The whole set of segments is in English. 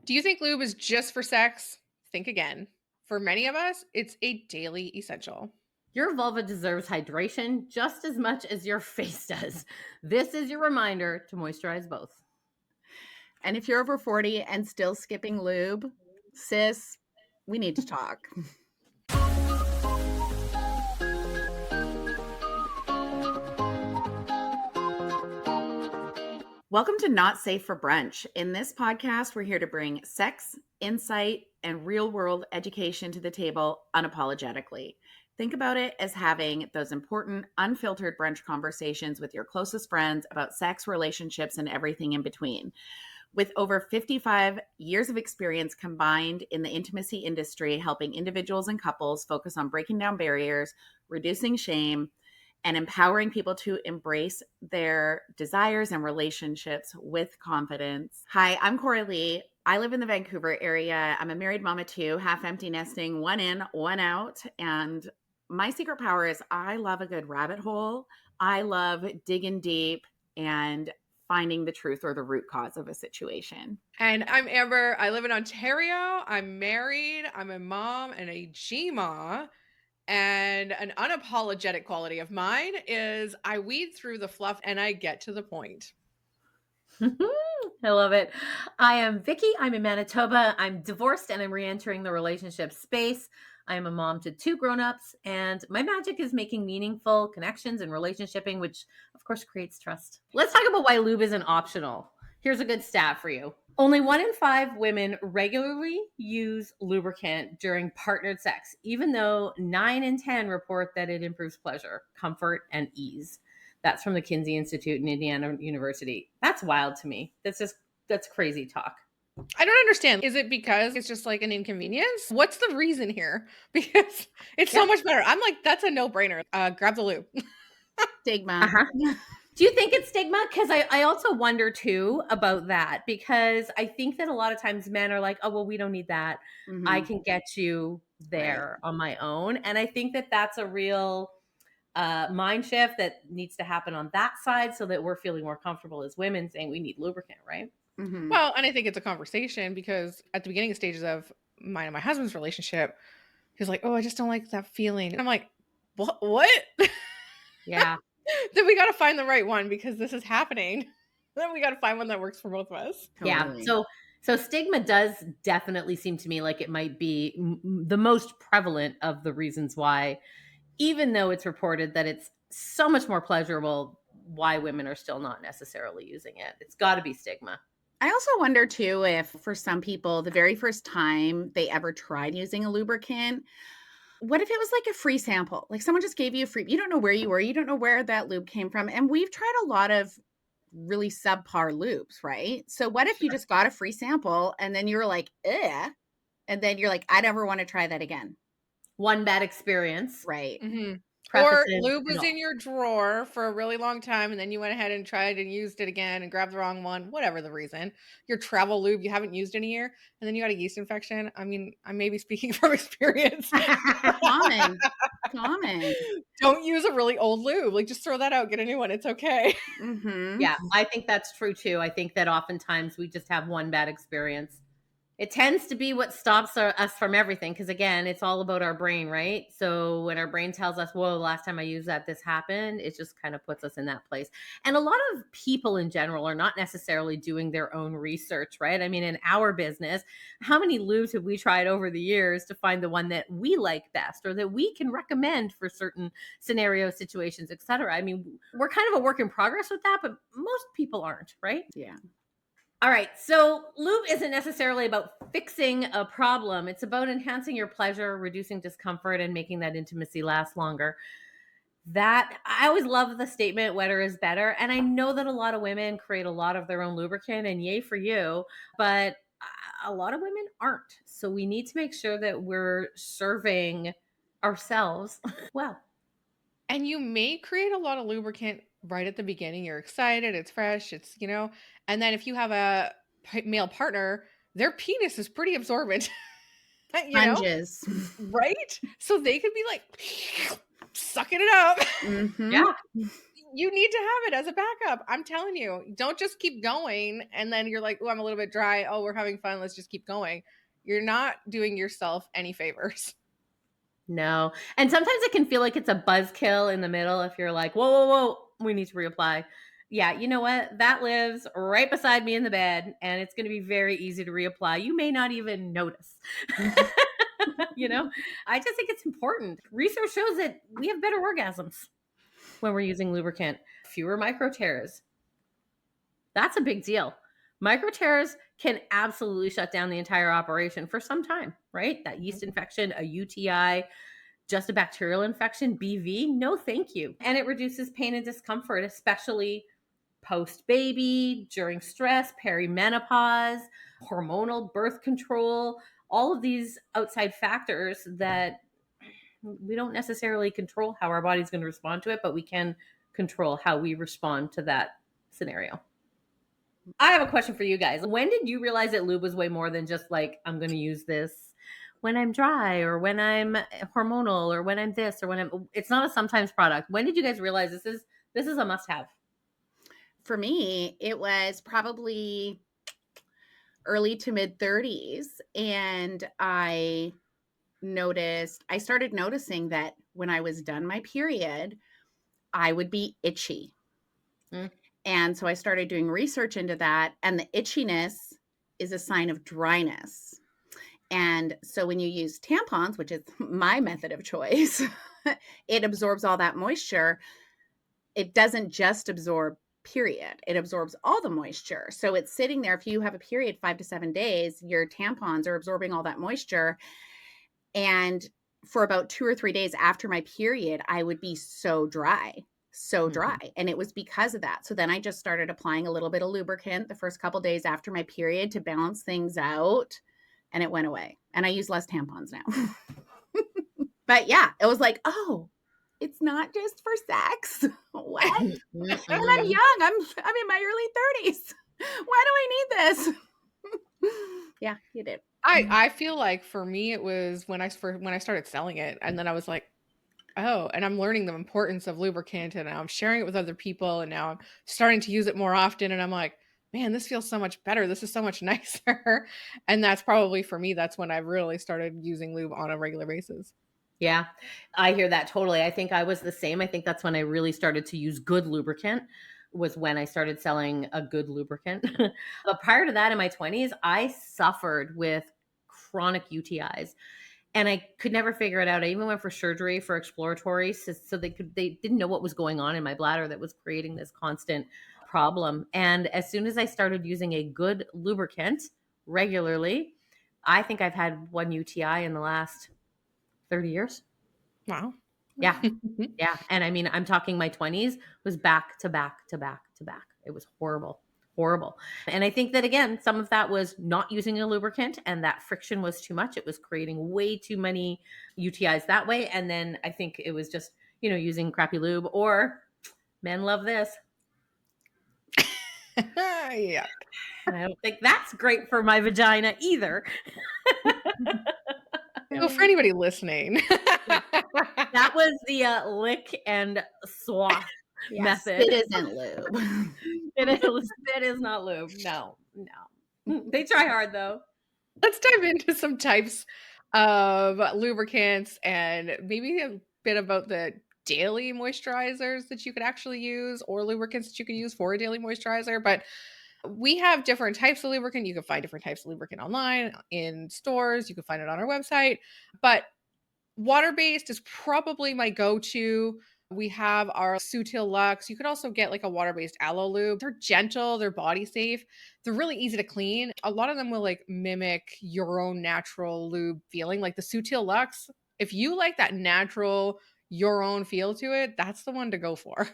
Do you think lube is just for sex? Think again. For many of us, it's a daily essential. Your vulva deserves hydration just as much as your face does. This is your reminder to moisturize both. And if you're over 40 and still skipping lube, sis, we need to talk. Welcome to Not Safe for Brunch. In this podcast, we're here to bring sex, insight, and real-world education to the table unapologetically. Think about it as having those important, unfiltered brunch conversations with your closest friends about sex, relationships, and everything in between. With over 55 years of experience combined in the intimacy industry, helping individuals and couples focus on breaking down barriers, reducing shame, and empowering people to embrace their desires and relationships with confidence. Hi, I'm Coralie. I live in the Vancouver area. I'm a married mama too, half empty nesting, one in, one out. And my secret power is I love a good rabbit hole. I love digging deep and finding the truth or the root cause of a situation. And I'm Amber. I live in Ontario. I'm married. I'm a mom and a GMA. And an unapologetic quality of mine is I weed through the fluff and I get to the point. I love it. I am Vicki. I'm in Manitoba. I'm divorced and I'm re-entering the relationship space. I am a mom to 2 grown-ups, and my magic is making meaningful connections and relationshiping, which of course creates trust. Let's talk about why lube isn't optional. Here's a good stat for you. Only 1 in 5 women regularly use lubricant during partnered sex, even though 9 in 10 report that it improves pleasure, comfort, and ease. That's from the Kinsey Institute in Indiana University. That's wild to me. That's crazy talk. I don't understand. Is it because it's just like an inconvenience? What's the reason here? Because it's so much better. I'm like, that's a no-brainer. Grab the lube. Stigma. Uh-huh. Do you think it's stigma? Because I also wonder too about that, because I think that a lot of times men are like, oh, well, we don't need that. Mhm. I can get you there on my own. And I think that that's a real mind shift that needs to happen on that side so that we're feeling more comfortable as women saying we need lubricant, right? Mhm. Well, and I think it's a conversation because at the beginning stages of mine and my husband's relationship, he's like, oh, I just don't like that feeling. And I'm like, what? Yeah. Then we got to find the right one because this is happening. Then we got to find one that works for both of us. Totally. Yeah. So stigma does definitely seem to me like it might be the most prevalent of the reasons why, even though it's reported that it's so much more pleasurable, why women are still not necessarily using it. It's got to be stigma. I also wonder too if for some people, the very first time they ever tried using a lubricant, what if it was like a free sample? Like someone just gave you a free, you don't know where you were, you don't know where that lube came from. And we've tried a lot of really subpar lubes, right? So what if you just got a free sample and then you were like, eh, and then you're like, I never want to try that again. One bad experience. Right. Mm-hmm. Or Prefaces lube and was all. in your drawer for a really long time and then you went ahead and tried and used it again and grabbed the wrong one, whatever the reason. Your travel lube you haven't used in a year and then you got a yeast infection. I mean, I may be speaking from experience. Common. Don't use a really old lube. Like just throw that out, get a new one. It's okay. Mhm. Yeah, I think that's true too. I think that oftentimes we just have one bad experience. It tends to be what stops us from everything. Because again, it's all about our brain, right? So when our brain tells us, whoa, last time I used that, this happened, it just kind of puts us in that place. And a lot of people in general are not necessarily doing their own research, right? I mean, in our business, how many lubes have we tried over the years to find the one that we like best or that we can recommend for certain scenarios, situations, etc.? I mean, we're kind of a work in progress with that, but most people aren't, right? Yeah. All right. So lube isn't necessarily about fixing a problem. It's about enhancing your pleasure, reducing discomfort, and making that intimacy last longer. That I always love the statement, wetter is better. And I know that a lot of women create a lot of their own lubricant, and yay for you. But a lot of women aren't. So we need to make sure that we're serving ourselves well. And you may create a lot of lubricant right at the beginning. You're excited, it's fresh, it's, and then if you have a male partner, their penis is pretty absorbent, Sponges. right? So they could be like sucking it up. Mhm. Yeah. You need to have it as a backup. I'm telling you. Don't just keep going and then you're like, "Oh, I'm a little bit dry. Oh, we're having fun. Let's just keep going." You're not doing yourself any favors. No. And sometimes it can feel like it's a buzzkill in the middle if you're like, whoa, whoa, whoa, we need to reapply. Yeah, you know what? That lives right beside me in the bed, and it's going to be very easy to reapply. You may not even notice. You know, I just think it's important. Research shows that we have better orgasms when we're using lubricant, fewer micro tears. That's a big deal. Micro tears can absolutely shut down the entire operation for some time, right? That yeast infection, a UTI, just a bacterial infection, BV, no thank you. And it reduces pain and discomfort, especially post baby, during stress, perimenopause, hormonal birth control, all of these outside factors that we don't necessarily control how our body's going to respond to it, but we can control how we respond to that scenario. I have a question for you guys. When did you realize that lube was way more than just like, I'm going to use this when I'm dry or when I'm hormonal or when I'm this or when it's not a sometimes product. When did you guys realize this is a must have? For me, it was probably early to mid 30s. And I started noticing that when I was done my period, I would be itchy. Mm. And so I started doing research into that. And the itchiness is a sign of dryness. And so when you use tampons, which is my method of choice, it absorbs all that moisture. It doesn't just absorb period. It absorbs all the moisture. So it's sitting there. If you have a period 5 to 7 days, your tampons are absorbing all that moisture. And for about 2 or 3 days after my period, I would be so dry. And it was because of that. So then I just started applying a little bit of lubricant the first couple days after my period to balance things out. And it went away. And I use less tampons now. But yeah, it was like, oh, it's not just for sex. What? And I'm young. I'm in my early 30s. Why do I need this? Yeah, you did. I feel like for me it was when I started selling it, and then I was like, oh, and I'm learning the importance of lubricant, and I'm sharing it with other people, and now I'm starting to use it more often, and I'm like, man, this feels so much better. This is so much nicer. And that's probably for me, that's when I really started using lube on a regular basis. Yeah, I hear that totally. I think I was the same. I think that's when I really started to use good lubricant, was when I started selling a good lubricant. But prior to that, in my 20s, I suffered with chronic UTIs and I could never figure it out. I even went for surgery for exploratory so they didn't know what was going on in my bladder that was creating this constant problem. And as soon as I started using a good lubricant regularly, I think I've had one UTI in the last 30 years. Wow. Yeah. Yeah. And I mean, I'm talking my 20s was back to back to back to back. It was horrible, horrible. And I think that, again, some of that was not using a lubricant and that friction was too much. It was creating way too many UTIs that way. And then I think it was just, using crappy lube, or men love this. Yeah. And I don't think that's great for my vagina either. Well, for anybody listening, that was the lick and swath method. It isn't lube. It is not lube. No. They try hard though. Let's dive into some types of lubricants and maybe a bit about the daily moisturizers that you could actually use, or lubricants that you could use for a daily moisturizer. But we have different types of lubricant. You can find different types of lubricant online, in stores. You can find it on our website. But water-based is probably my go-to. We have our Sutil Luxe. You could also get like a water-based aloe lube. They're gentle, they're body safe. They're really easy to clean. A lot of them will like mimic your own natural lube feeling. Like the Sutil Luxe, if you like that natural, your own feel to it, that's the one to go for.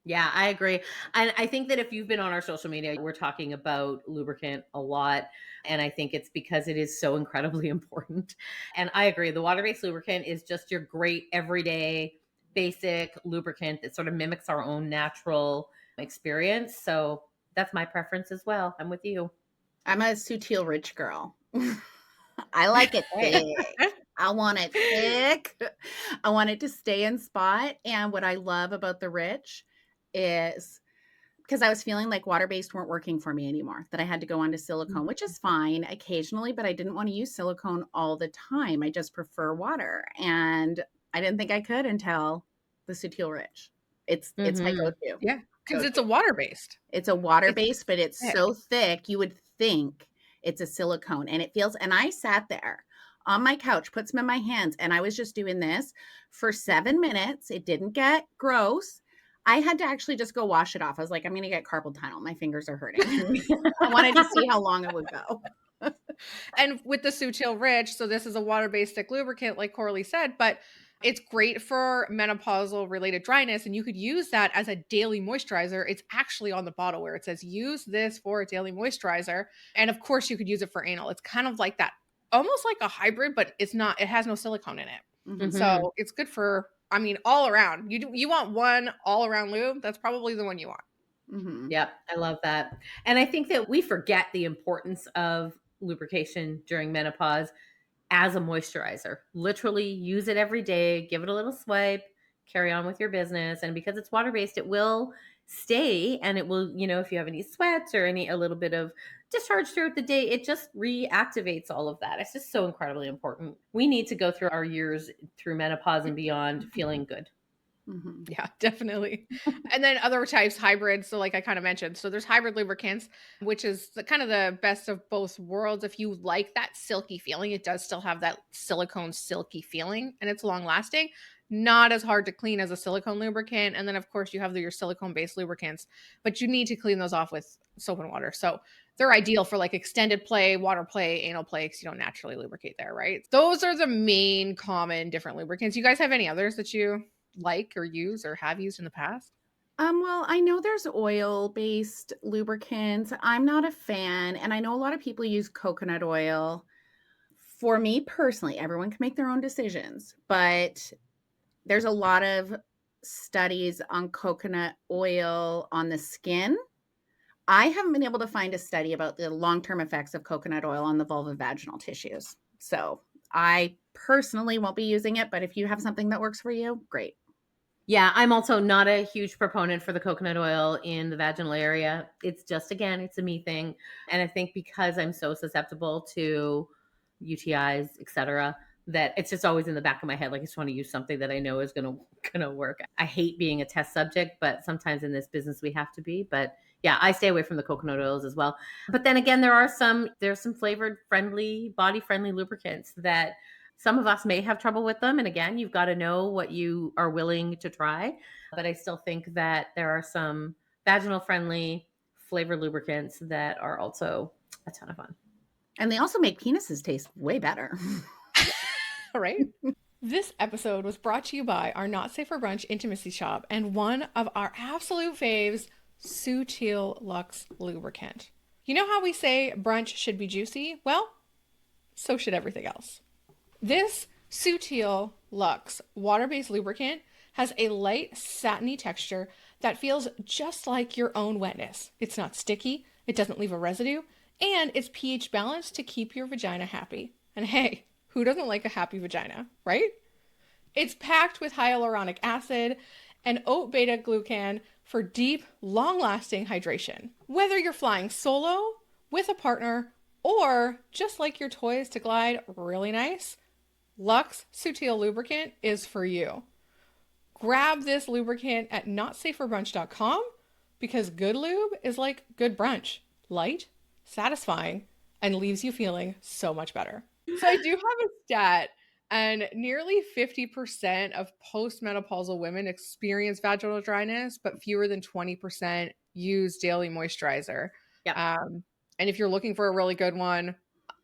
Yeah, I agree. And I think that if you've been on our social media, we're talking about lubricant a lot. And I think it's because it is so incredibly important. And I agree. The water-based lubricant is just your great everyday basic lubricant that sort of mimics our own natural experience. So that's my preference as well. I'm with you. I'm a Sutil rich girl. I like it thick. I want it thick. I want it to stay in spot. And what I love about the rich, is because I was feeling like water-based weren't working for me anymore, that I had to go onto silicone, which is fine occasionally, but I didn't want to use silicone all the time. I just prefer water. And I didn't think I could until the Sutil Rich. It's my Mhm. go-to. Yeah, because it's Go-to. a water-based. It's a It's water-based, but it's thick. so thick you would think it's a silicone. And it feels, and I sat there on my couch, put some in my hands, and I was just doing this for 7 minutes. It didn't get gross. I had to actually just go wash it off. I was like, I'm going to get carpal tunnel. My fingers are hurting. I wanted to see how long it would go. And with the Sutil Rich, so this is a water-based thick lubricant, like Coralie said, but it's great for menopausal related dryness. And you could use that as a daily moisturizer. It's actually on the bottle where it says, use this for a daily moisturizer. And of course, you could use it for anal. It's kind of like that, almost like a hybrid, but it's not, it has no silicone in it. Mhm. So it's good for, I mean, all around. You want one all around lube, that's probably the one you want. Mhm. Yep, I love that. And I think that we forget the importance of lubrication during menopause as a moisturizer. Literally use it every day, give it a little swipe, carry on with your business. And because it's water based, it will stay and it will, if you have any sweat or a little bit of discharge throughout the day, it just reactivates all of that. It's just so incredibly important. We need to go through our years through menopause and beyond feeling good. Mhm. Yeah, definitely. And then other types, hybrids. So, like I kind of mentioned, so there's hybrid lubricants, which is the kind of the best of both worlds. If you like that silky feeling, it does still have that silicone silky feeling and it's long lasting. Not as hard to clean as a silicone lubricant. And then, of course, you have your silicone based lubricants, but you need to clean those off with soap and water. So, they're ideal for like extended play, water play, anal play, because you don't naturally lubricate there, right? Those are the main common different lubricants. You guys have any others that you like or use or have used in the past? Well, I know there's oil-based lubricants. I'm not a fan, and I know a lot of people use coconut oil. For me personally, everyone can make their own decisions, but there's a lot of studies on coconut oil on the skin. I haven't been able to find a study about the long-term effects of coconut oil on the vulvovaginal tissues. So I personally won't be using it, but if you have something that works for you, great. Yeah, I'm also not a huge proponent for the coconut oil in the vaginal area. It's just, again, it's a me thing. And I think because I'm so susceptible to UTIs, etc., that it's just always in the back of my head. Like I just want to use something that I know is gonna work. I hate being a test subject, but sometimes in this business we have to be. But yeah, I stay away from the coconut oils as well. But then again, there's some flavored friendly, body friendly lubricants that some of us may have trouble with them. And again, you've got to know what you are willing to try. But I still think that there are some vaginal friendly flavored lubricants that are also a ton of fun. And they also make penises taste way better. All right. This episode was brought to you by our Not Safe for Brunch intimacy shop and one of our absolute faves, Sutil Luxe Lubricant. You know how we say brunch should be juicy? Well, so should everything else. This Sutil Luxe water-based lubricant has a light satiny texture that feels just like your own wetness. It's not sticky, it doesn't leave a residue, and it's pH balanced to keep your vagina happy. And hey, who doesn't like a happy vagina, right? It's packed with hyaluronic acid and oat beta glucan for deep, long-lasting hydration. Whether you're flying solo, with a partner, or just like your toys to glide really nice, Luxe Sutil Lubricant is for you. Grab this lubricant at notsafeforbrunch.com because good lube is like good brunch. Light, satisfying, and leaves you feeling so much better. So I do have a stat, and nearly 50% of postmenopausal women experience vaginal dryness, but fewer than 20% use daily moisturizer. Yeah. And if you're looking for a really good one,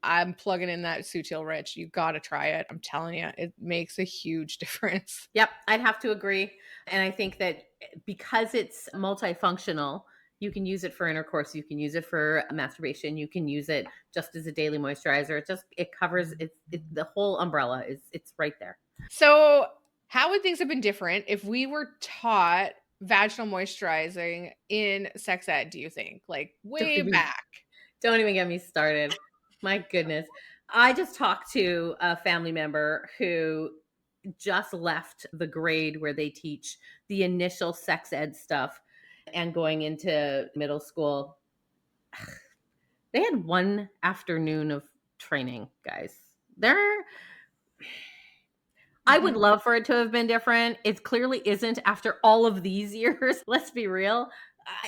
I'm plugging in that Sutil Rich. You got to try it. I'm telling you, it makes a huge difference. Yep, I'd have to agree. And I think that because it's multifunctional, you can use it for intercourse, you can use it for masturbation, you can use it just as a daily moisturizer. It covers the whole umbrella it's right there. So, how would things have been different if we were taught vaginal moisturizing in sex ed, do you think? Like way back. Don't even get me started. My goodness. I just talked to a family member who just left the grade where they teach the initial sex ed stuff. and going into middle school. They had one afternoon of training, guys. I would Mhm. love for it to have been different. It clearly isn't after all of these years. Let's be real.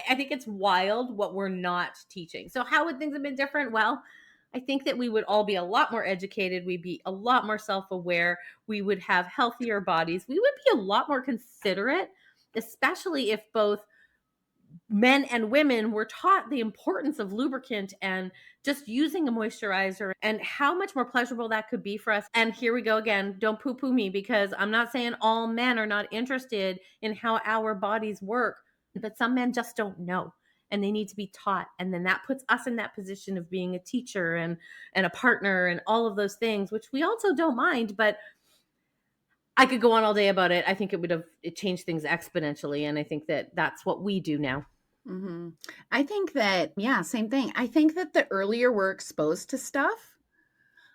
I think it's wild what we're not teaching. So, how would things have been different? Well, I think that we would all be a lot more educated. We'd be a lot more self aware. We would have healthier bodies. We would be a lot more considerate, especially if both men and women were taught the importance of lubricant and just using a moisturizer and how much more pleasurable that could be for us. And here we go again. Don't poo poo me, because I'm not saying all men are not interested in how our bodies work, but some men just don't know and they need to be taught. And then that puts us in that position of being a teacher and a partner and all of those things, which we also don't mind. But I could go on all day about it. I think it changed things exponentially. And I think that that's what we do now. Hmm. I think that, yeah, same thing. I think that the earlier we're exposed to stuff,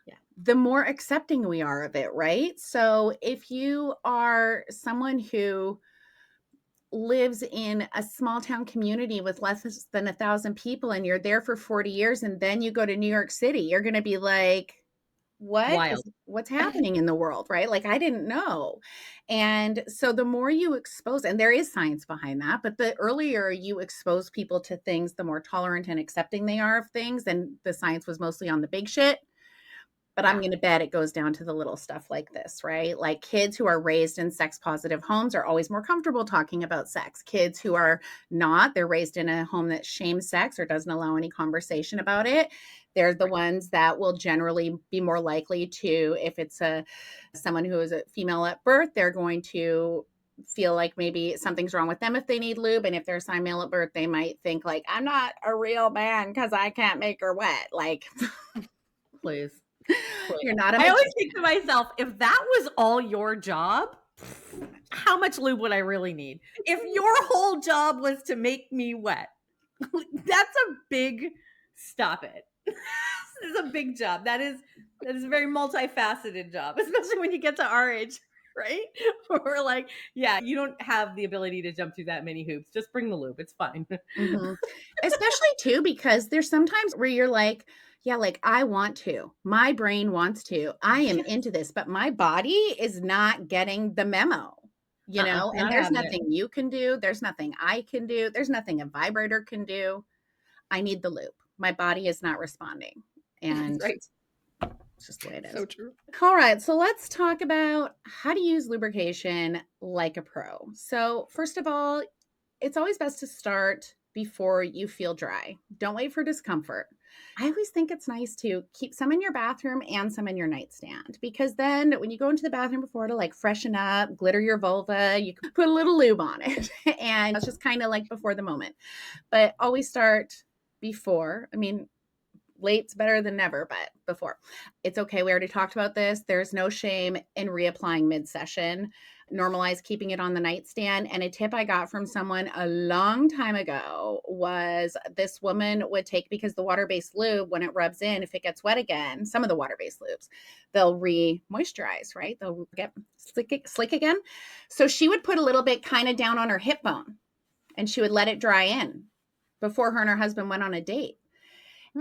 Yeah. the more accepting we are of it, right? So if you are someone who lives in a small town community with less than 1,000 people and you're there for 40 years and then you go to New York City, you're going to be like, Wild. what's happening in the world, right? Like, I didn't know. And so the more you expose, and there is science behind that, but the earlier you expose people to things, the more tolerant and accepting they are of things. And the science was mostly on the big shit. But I'm Yeah. going to bet it goes down to the little stuff like this, right? Like, kids who are raised in sex positive homes are always more comfortable talking about sex. Kids who are not, they're raised in a home that shames sex or doesn't allow any conversation about it. They're the Right. ones that will generally be more likely to, if it's someone who is a female at birth, they're going to feel like maybe something's wrong with them if they need lube. And if they're assigned male at birth, they might think like, I'm not a real man because I can't make her wet. Like, Please. Please. you're not a I always magician. think to myself, if that was all your job, how much lube would I really need? If your whole job was to make me wet, that's a big stop it. This is a big job. That is a very multifaceted job, especially when you get to our age, right? We're like, yeah, you don't have the ability to jump through that many hoops. Just bring the lube. It's fine. Mhm. Especially too, because there's sometimes where you're like, yeah, like, I want to. My brain wants to. I am Yes. into this, but my body is not getting the memo, and Not there's having it. nothing you can do. There's nothing I can do. There's nothing a vibrator can do. I need the loop. My body is not responding. And Right. it's just the way it So is. true. All right, so let's talk about how to use lubrication like a pro. So, first of all, it's always best to start before you feel dry. Don't wait for discomfort. I always think it's nice to keep some in your bathroom and some in your nightstand, because then when you go into the bathroom before to like freshen up, glitter your vulva, you can put a little lube on it. And it's just kind of like before the moment. But always start before. I mean, late's better than never, but before. It's okay. We already talked about this. There's no shame in reapplying mid-session. Normalize keeping it on the nightstand. And a tip I got from someone a long time ago was this woman would take, because the water-based lube, when it rubs in, if it gets wet again, some of the water-based lubes, they'll re-moisturize, right? They'll get slick again. So she would put a little bit kind of down on her hip bone and she would let it dry in before her and her husband went on a date.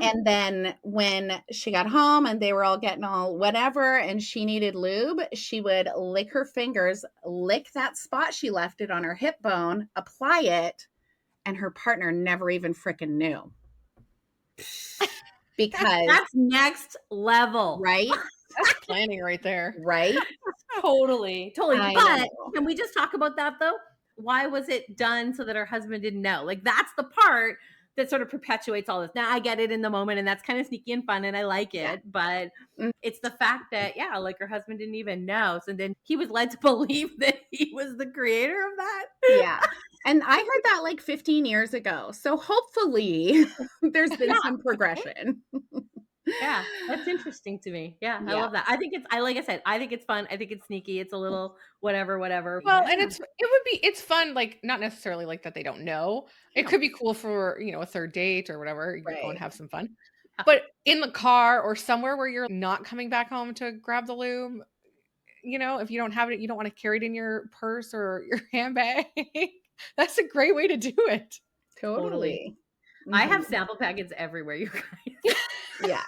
And then when she got home and they were all getting all whatever and she needed lube, she would lick her fingers, lick that spot she left it on her hip bone, apply it, and her partner never even frickin' knew. Because, That's next level. right? That's planning right there. Right? Totally. I But know. can we just talk about that though? Why was it done so that her husband didn't know? Like, that's the part that sort of perpetuates all this. Now I get it in the moment and that's kind of sneaky and fun and I like it, Yeah. but Mm. it's the fact that, yeah, like her husband didn't even know. So then he was led to believe that he was the creator of that. Yeah. And I heard that like 15 years ago. So hopefully there's been some progression. Yeah, that's interesting to me. Yeah, I Yeah. love that. I think like I said, I think it's fun. I think it's sneaky. It's a little whatever. Well, Yeah. and it's fun, like, not necessarily like that they don't know. It No. could be cool for, a third date or whatever, you go and Right. have some fun. Yeah. But in the car or somewhere where you're not coming back home to grab the lube, if you don't have it, you don't want to carry it in your purse or your handbag. That's a great way to do it. Totally. I have sample packets everywhere, you guys. Yeah.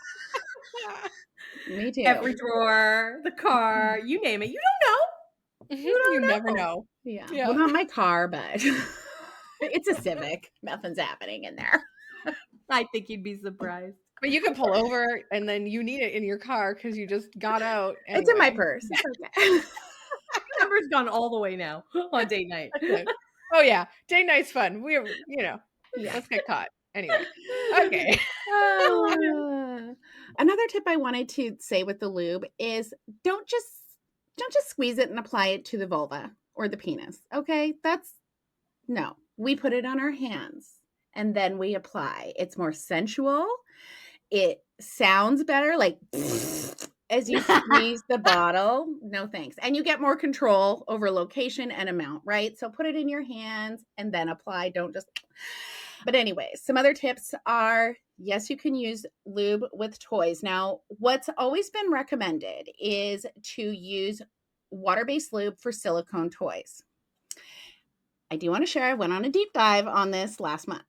Me too. Every drawer, the car, you name it. You don't know. You You don't never know. know. Yeah. Yeah. Well, not my car, but it's a Civic. Nothing's happening in there. I think you'd be surprised. But you can pull over and then you need it in your car because you just got out. It's in my anyway. purse. It's okay. Number's gone all the way now on date night. Oh yeah, date night's fun. Yeah. Let's get caught anyway. Okay. Another tip I wanted to say with the lube is don't just squeeze it and apply it to the vulva or the penis. Okay? No. We put it on our hands and then we apply. It's more sensual. It sounds better, like as you squeeze the bottle. No thanks. And you get more control over location and amount, right? So put it in your hands and then apply. Don't just. But anyway, some other tips are, yes, you can use lube with toys. Now, what's always been recommended is to use water-based lube for silicone toys. I do want to share, I went on a deep dive on this last month.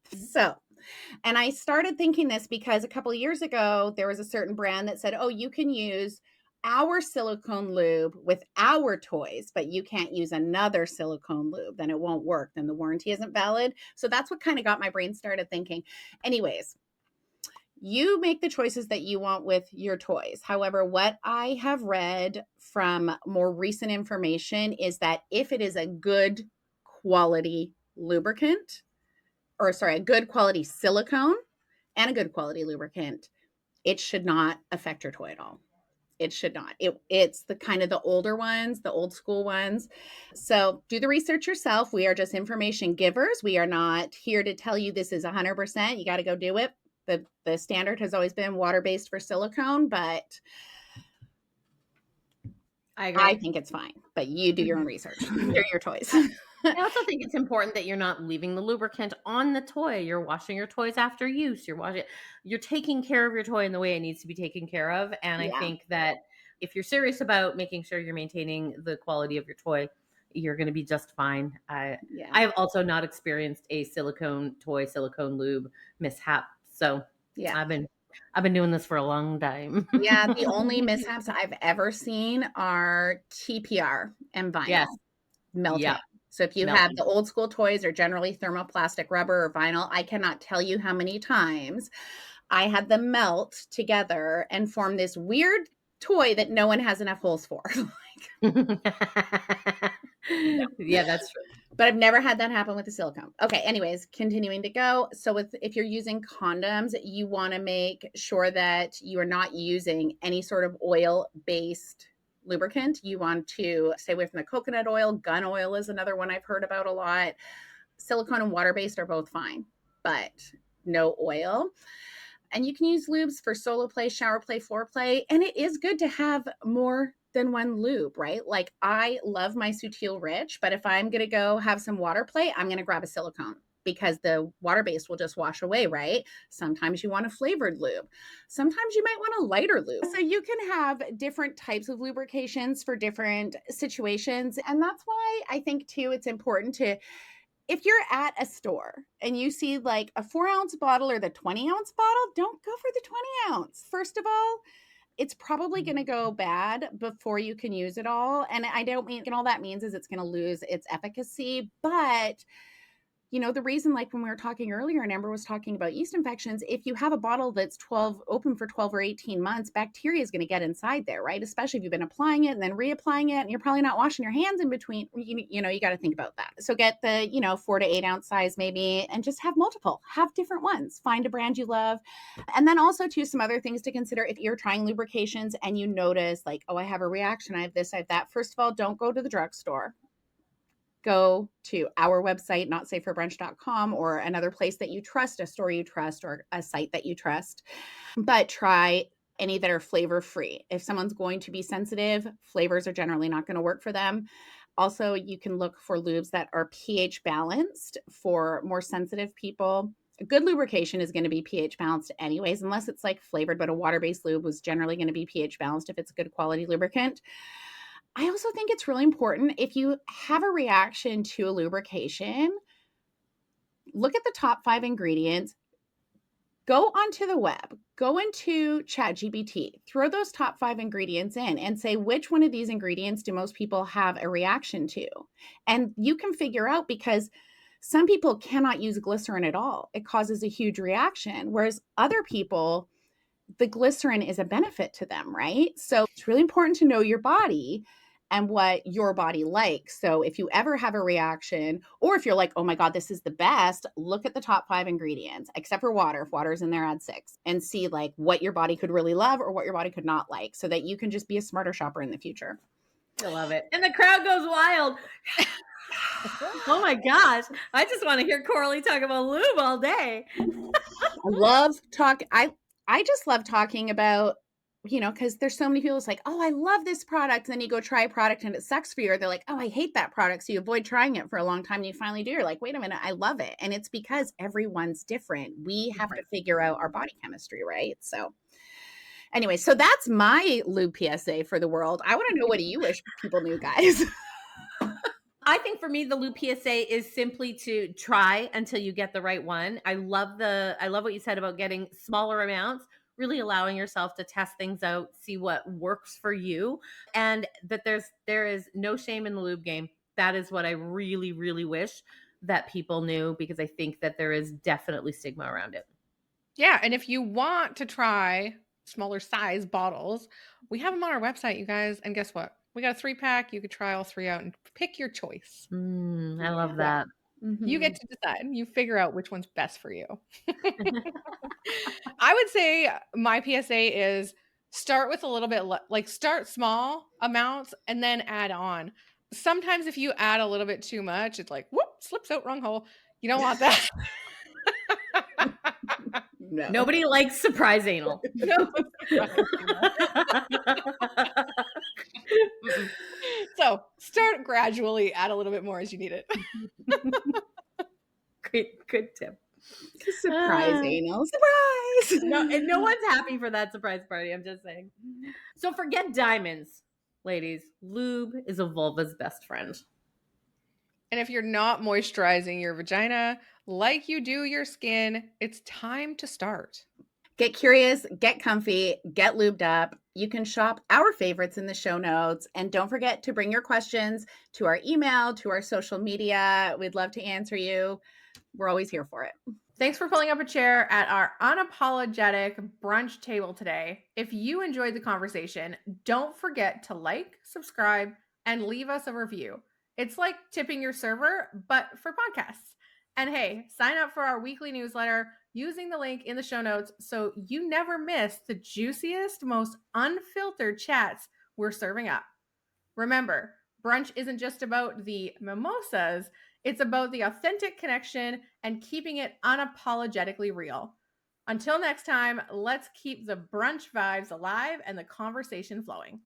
And I started thinking this because a couple of years ago, there was a certain brand that said, oh, you can use our silicone lube with our toys, but you can't use another silicone lube. Then it won't work. Then the warranty isn't valid. So that's what kind of got my brain started thinking. Anyways, you make the choices that you want with your toys. However, what I have read from more recent information is that if it is a good quality lubricant, a good quality silicone and a good quality lubricant, it should not affect your toy at all. It should not. It's the kind of the older ones, the old school ones. So do the research yourself. We are just information givers. We are not here to tell you this is 100%. You got to go do it. The standard has always been water-based for silicone, but I agree. I think it's fine. But you do your own research. They're your toys. I also think it's important that you're not leaving the lubricant on the toy. You're washing your toys after use. You're taking care of your toy in the way it needs to be taken care of. And I think that if you're serious about making sure you're maintaining the quality of your toy, you're going to be just fine. I have also not experienced a silicone lube mishap. So yeah, I've been doing this for a long time. Yeah, the only mishaps I've ever seen are TPR and vinyl melting. Yeah. So if you have the old school toys, are generally thermoplastic rubber or vinyl. I cannot tell you how many times I had them melt together and form this weird toy that no one has enough holes for. Yeah, that's true. But I've never had that happen with the silicone. Okay, anyways, continuing to go. So if you're using condoms, you want to make sure that you are not using any sort of oil-based lubricant. You want to stay away from the coconut oil. Gun oil is another one I've heard about a lot. Silicone and water-based are both fine, but no oil. And you can use lubes for solo play, shower play, floor play. And it is good to have more than one lube, right? Like I love my Sutil Rich, but if I'm going to go have some water play, I'm going to grab a silicone because the water-based will just wash away, right? Sometimes you want a flavored lube. Sometimes you might want a lighter lube. So you can have different types of lubrications for different situations. And that's why I think too, it's important to, if you're at a store and you see like a 4-ounce bottle or the 20-ounce bottle, don't go for the 20 ounce. First of all, it's probably going to go bad before you can use it all. And I don't mean, and all that means is it's going to lose its efficacy. But you know, the reason, like when we were talking earlier, and Amber was talking about yeast infections, if you have a bottle that's open for 12 or 18 months, bacteria is going to get inside there, right? Especially if you've been applying it and then reapplying it and you're probably not washing your hands in between, you got to think about that. So get the, 4 to 8 ounce size maybe, and just have multiple, have different ones, find a brand you love. And then also too, some other things to consider if you're trying lubrications and you notice like, oh, I have a reaction, I have this, I have that. First of all, don't go to the drugstore. Go to our website, notsafeforbrunch.com, or another place that you trust, a store you trust, or a site that you trust. But try any that are flavor free. If someone's going to be sensitive, flavors are generally not going to work for them. Also, you can look for lubes that are pH balanced for more sensitive people. A good lubrication is going to be pH balanced anyways, unless it's like flavored, but a water-based lube was generally going to be pH balanced if it's a good quality lubricant. I also think it's really important if you have a reaction to a lubrication, look at the top 5 ingredients, go onto the web, go into ChatGPT, throw those top 5 ingredients in and say, which one of these ingredients do most people have a reaction to? And you can figure out, because some people cannot use glycerin at all. It causes a huge reaction, whereas other people, the glycerin is a benefit to them, right? So it's really important to know your body and what your body likes. So if you ever have a reaction, or if you're like, oh my God, this is the best, look at the top 5 ingredients, except for water. If water's in there, add 6, and see like what your body could really love or what your body could not like, so that you can just be a smarter shopper in the future. I love it. And the crowd goes wild. Oh my gosh. I just want to hear Coralie talk about lube all day. I just love talking about, because there's so many people that's like, oh, I love this product. And then you go try a product and it sucks for you. Or they're like, oh, I hate that product. So you avoid trying it for a long time and you finally do. You're like, wait a minute, I love it. And it's because everyone's different. We have to figure out our body chemistry, right? So anyway, so that's my lube PSA for the world. I want to know, what do you wish people knew, guys? I think for me, the lube PSA is simply to try until you get the right one. I love what you said about getting smaller amounts, really allowing yourself to test things out, see what works for you, and that there is no shame in the lube game. That is what I really, really wish that people knew, because I think that there is definitely stigma around it. Yeah, and if you want to try smaller size bottles, we have them on our website, you guys. And guess what? We got a 3-pack. You could try all 3 out and pick your choice. I love that. You get to decide. You figure out which one's best for you. I would say my PSA is start with a little bit, like start small amounts and then add on. Sometimes if you add a little bit too much, it's like, whoop, slips out wrong hole. You don't want that. No. Nobody likes surprise anal. No. So start gradually, add a little bit more as you need it. Good tip. Surprise anal. Surprise! No one's happy for that surprise party. I'm just saying. So forget diamonds, ladies. Lube is a vulva's best friend. And if you're not moisturizing your vagina like you do your skin, it's time to start. Get curious, get comfy, get lubed up. You can shop our favorites in the show notes. And don't forget to bring your questions to our email, to our social media. We'd love to answer you. We're always here for it. Thanks for pulling up a chair at our unapologetic brunch table today. If you enjoyed the conversation, don't forget to like, subscribe, and leave us a review. It's like tipping your server, but for podcasts. And hey, sign up for our weekly newsletter using the link in the show notes so you never miss the juiciest, most unfiltered chats we're serving up. Remember, brunch isn't just about the mimosas, it's about the authentic connection and keeping it unapologetically real. Until next time, let's keep the brunch vibes alive and the conversation flowing.